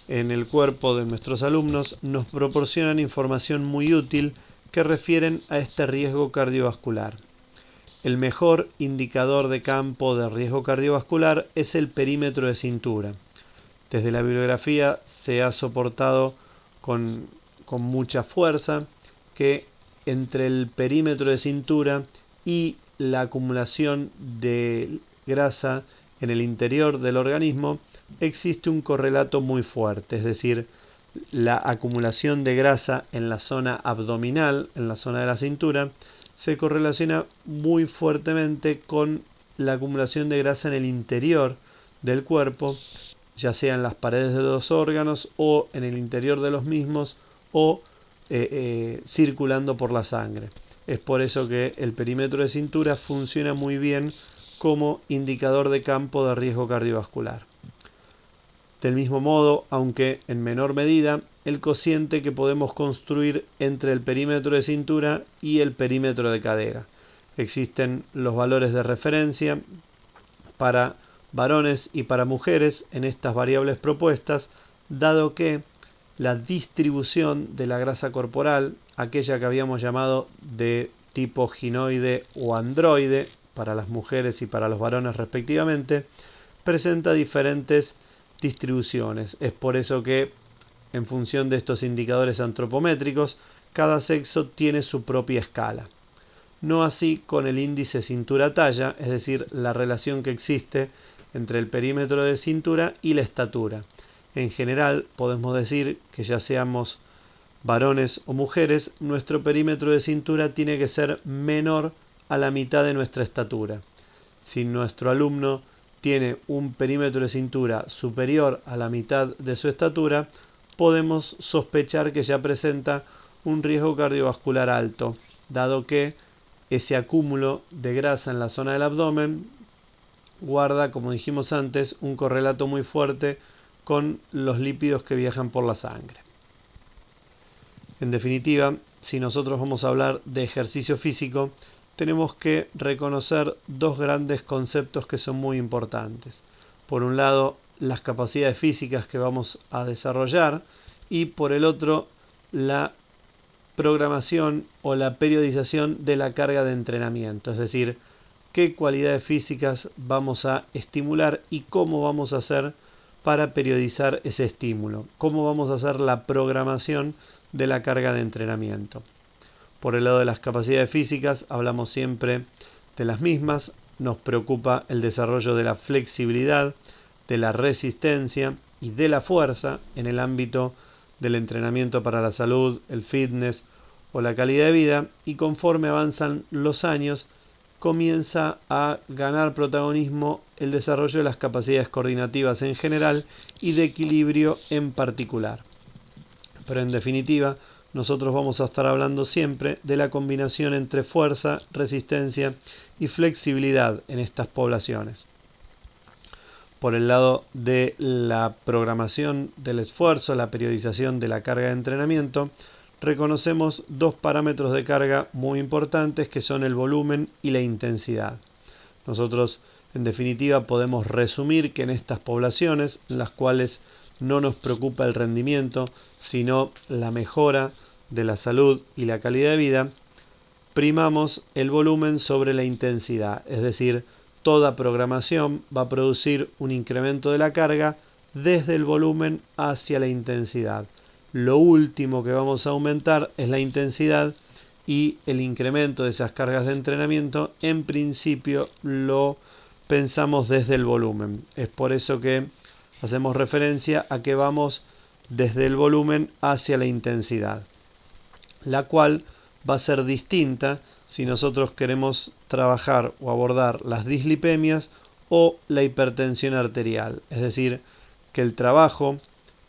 en el cuerpo de nuestros alumnos nos proporcionan información muy útil que refieren a este riesgo cardiovascular. El mejor indicador de campo de riesgo cardiovascular es el perímetro de cintura. Desde la bibliografía se ha soportado con mucha fuerza que entre el perímetro de cintura y la acumulación de grasa en el interior del organismo existe un correlato muy fuerte, es decir, la acumulación de grasa en la zona abdominal, en la zona de la cintura, se correlaciona muy fuertemente con la acumulación de grasa en el interior del cuerpo, ya sea en las paredes de los órganos o en el interior de los mismos, o circulando por la sangre. Es por eso que el perímetro de cintura funciona muy bien como indicador de campo de riesgo cardiovascular. Del mismo modo, aunque en menor medida, el cociente que podemos construir entre el perímetro de cintura y el perímetro de cadera. Existen los valores de referencia para varones y para mujeres en estas variables propuestas, dado que la distribución de la grasa corporal, aquella que habíamos llamado de tipo ginoide o androide, para las mujeres y para los varones respectivamente, presenta diferentes distribuciones. Es por eso que, en función de estos indicadores antropométricos, cada sexo tiene su propia escala. No así con el índice cintura-talla, es decir, la relación que existe entre el perímetro de cintura y la estatura. En general, podemos decir que ya seamos varones o mujeres, nuestro perímetro de cintura tiene que ser menor a la mitad de nuestra estatura. Si nuestro alumno tiene un perímetro de cintura superior a la mitad de su estatura, podemos sospechar que ya presenta un riesgo cardiovascular alto, dado que ese acúmulo de grasa en la zona del abdomen guarda, como dijimos antes, un correlato muy fuerte con los lípidos que viajan por la sangre. En definitiva, si nosotros vamos a hablar de ejercicio físico, tenemos que reconocer dos grandes conceptos que son muy importantes. Por un lado, las capacidades físicas que vamos a desarrollar, y por el otro, la programación o la periodización de la carga de entrenamiento, es decir, qué cualidades físicas vamos a estimular y cómo vamos a hacer para periodizar ese estímulo, cómo vamos a hacer la programación de la carga de entrenamiento. Por el lado de las capacidades físicas, hablamos siempre de las mismas. Nos preocupa el desarrollo de la flexibilidad, de la resistencia y de la fuerza en el ámbito del entrenamiento para la salud, el fitness o la calidad de vida, y conforme avanzan los años, comienza a ganar protagonismo el desarrollo de las capacidades coordinativas en general y de equilibrio en particular. Pero en definitiva, nosotros vamos a estar hablando siempre de la combinación entre fuerza, resistencia y flexibilidad en estas poblaciones. Por el lado de la programación del esfuerzo, la periodización de la carga de entrenamiento, reconocemos dos parámetros de carga muy importantes que son el volumen y la intensidad. Nosotros, en definitiva, podemos resumir que en estas poblaciones, en las cuales no nos preocupa el rendimiento, sino la mejora de la salud y la calidad de vida, primamos el volumen sobre la intensidad, es decir, toda programación va a producir un incremento de la carga desde el volumen hacia la intensidad. Lo último que vamos a aumentar es la intensidad y el incremento de esas cargas de entrenamiento en principio lo pensamos desde el volumen. Es por eso que hacemos referencia a que vamos desde el volumen hacia la intensidad, la cual va a ser distinta si nosotros queremos trabajar o abordar las dislipemias o la hipertensión arterial. Es decir, que el trabajo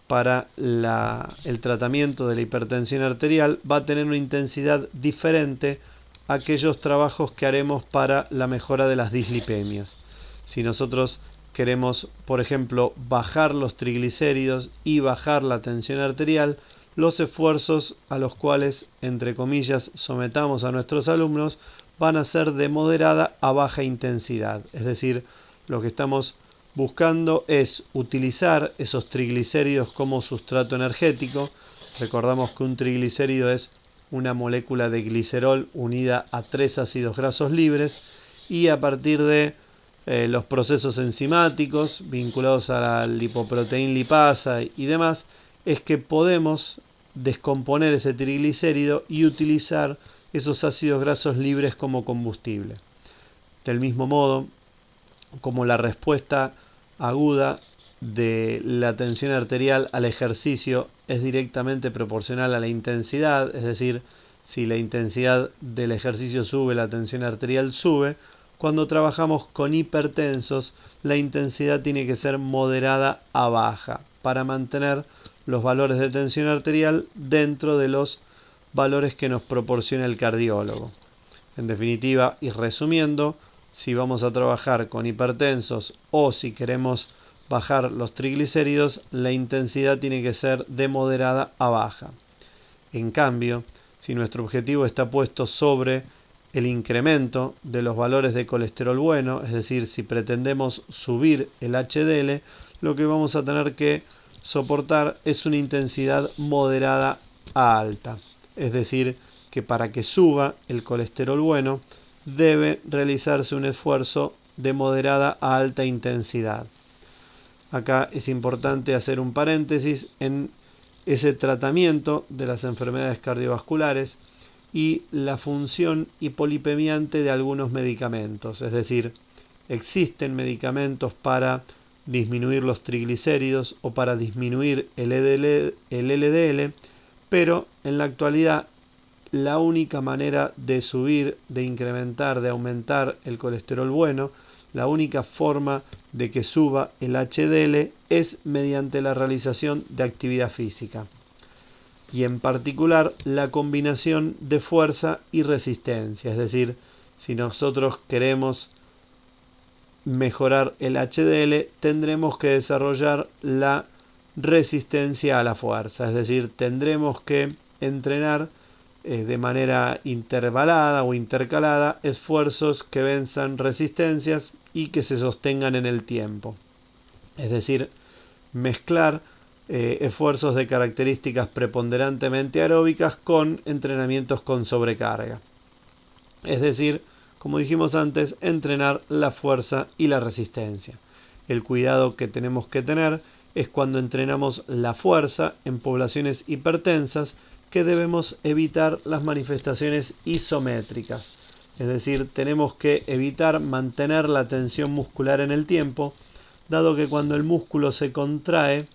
para el tratamiento de la hipertensión arterial va a tener una intensidad diferente a aquellos trabajos que haremos para la mejora de las dislipemias. Si nosotros queremos, por ejemplo, bajar los triglicéridos y bajar la tensión arterial, los esfuerzos a los cuales, entre comillas, sometamos a nuestros alumnos van a ser de moderada a baja intensidad. Es decir, lo que estamos buscando es utilizar esos triglicéridos como sustrato energético. Recordamos que un triglicérido es una molécula de glicerol unida a 3 ácidos grasos libres y a partir de los procesos enzimáticos vinculados a la lipoproteína lipasa y demás, es que podemos descomponer ese triglicérido y utilizar esos ácidos grasos libres como combustible. Del mismo modo, como la respuesta aguda de la tensión arterial al ejercicio es directamente proporcional a la intensidad, es decir, si la intensidad del ejercicio sube, la tensión arterial sube. Cuando trabajamos con hipertensos, la intensidad tiene que ser moderada a baja para mantener los valores de tensión arterial dentro de los valores que nos proporciona el cardiólogo. En definitiva, y resumiendo, si vamos a trabajar con hipertensos o si queremos bajar los triglicéridos, la intensidad tiene que ser de moderada a baja. En cambio, si nuestro objetivo está puesto sobre el incremento de los valores de colesterol bueno, es decir, si pretendemos subir el HDL, lo que vamos a tener que soportar es una intensidad moderada a alta. Es decir, que para que suba el colesterol bueno, debe realizarse un esfuerzo de moderada a alta intensidad. Acá es importante hacer un paréntesis en ese tratamiento de las enfermedades cardiovasculares y la función hipolipemiante de algunos medicamentos. Es decir, existen medicamentos para disminuir los triglicéridos o para disminuir el LDL, pero en la actualidad la única manera de subir, de incrementar, de aumentar el colesterol bueno, la única forma de que suba el HDL es mediante la realización de actividad física. Y en particular la combinación de fuerza y resistencia. Es decir, si nosotros queremos mejorar el HDL, tendremos que desarrollar la resistencia a la fuerza. Es decir, tendremos que entrenar de manera intervalada o intercalada esfuerzos que venzan resistencias y que se sostengan en el tiempo. Es decir, mezclar esfuerzos de características preponderantemente aeróbicas con entrenamientos con sobrecarga. Es decir, como dijimos antes, entrenar la fuerza y la resistencia. El cuidado que tenemos que tener es cuando entrenamos la fuerza en poblaciones hipertensas que debemos evitar las manifestaciones isométricas. Es decir, tenemos que evitar mantener la tensión muscular en el tiempo, dado que cuando el músculo se contrae,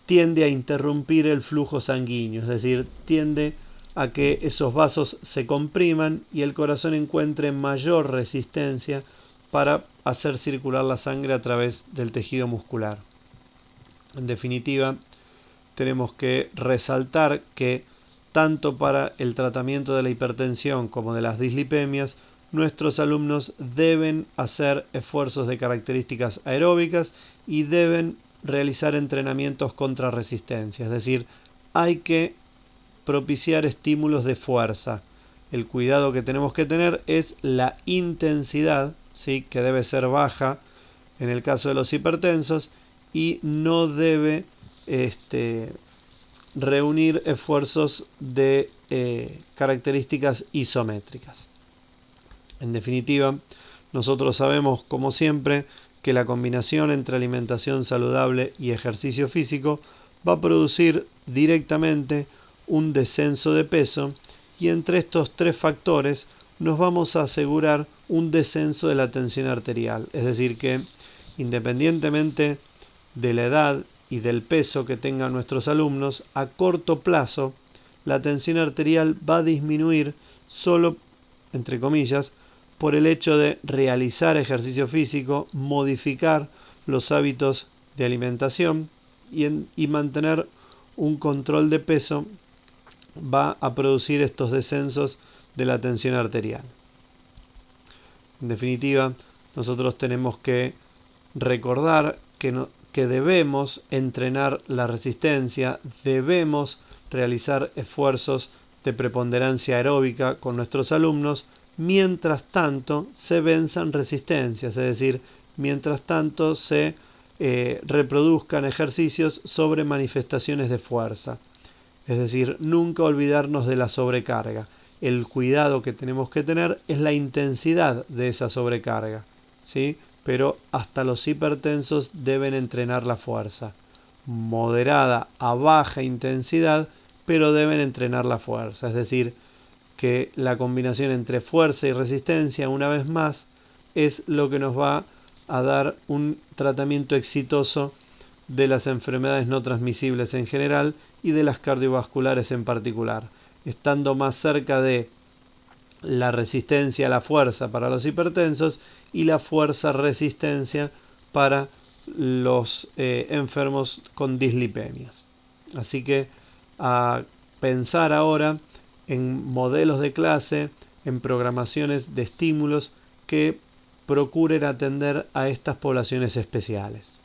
tiende a interrumpir el flujo sanguíneo, es decir, tiende a que esos vasos se compriman y el corazón encuentre mayor resistencia para hacer circular la sangre a través del tejido muscular. En definitiva, tenemos que resaltar que tanto para el tratamiento de la hipertensión como de las dislipemias, nuestros alumnos deben hacer esfuerzos de características aeróbicas y deben realizar entrenamientos contra resistencia, es decir, hay que propiciar estímulos de fuerza. El cuidado que tenemos que tener es la intensidad, ¿sí?, que debe ser baja en el caso de los hipertensos y no debe reunir esfuerzos de características isométricas. En definitiva, nosotros sabemos, como siempre, que la combinación entre alimentación saludable y ejercicio físico va a producir directamente un descenso de peso, y entre estos tres factores nos vamos a asegurar un descenso de la tensión arterial. Es decir que, independientemente de la edad y del peso que tengan nuestros alumnos, a corto plazo la tensión arterial va a disminuir solo, entre comillas, por el hecho de realizar ejercicio físico, modificar los hábitos de alimentación y mantener un control de peso va a producir estos descensos de la tensión arterial. En definitiva, nosotros tenemos que recordar que debemos entrenar la resistencia, debemos realizar esfuerzos de preponderancia aeróbica con nuestros alumnos, mientras tanto se venzan resistencias, es decir, mientras tanto se reproduzcan ejercicios sobre manifestaciones de fuerza. Es decir, nunca olvidarnos de la sobrecarga. El cuidado que tenemos que tener es la intensidad de esa sobrecarga, ¿sí? Pero hasta los hipertensos deben entrenar la fuerza. Moderada a baja intensidad, pero deben entrenar la fuerza. Es decir, que la combinación entre fuerza y resistencia, una vez más, es lo que nos va a dar un tratamiento exitoso de las enfermedades no transmisibles en general y de las cardiovasculares en particular, estando más cerca de la resistencia a la fuerza para los hipertensos y la fuerza-resistencia para los enfermos con dislipemias. Así que a pensar ahora en modelos de clase, en programaciones de estímulos que procuren atender a estas poblaciones especiales.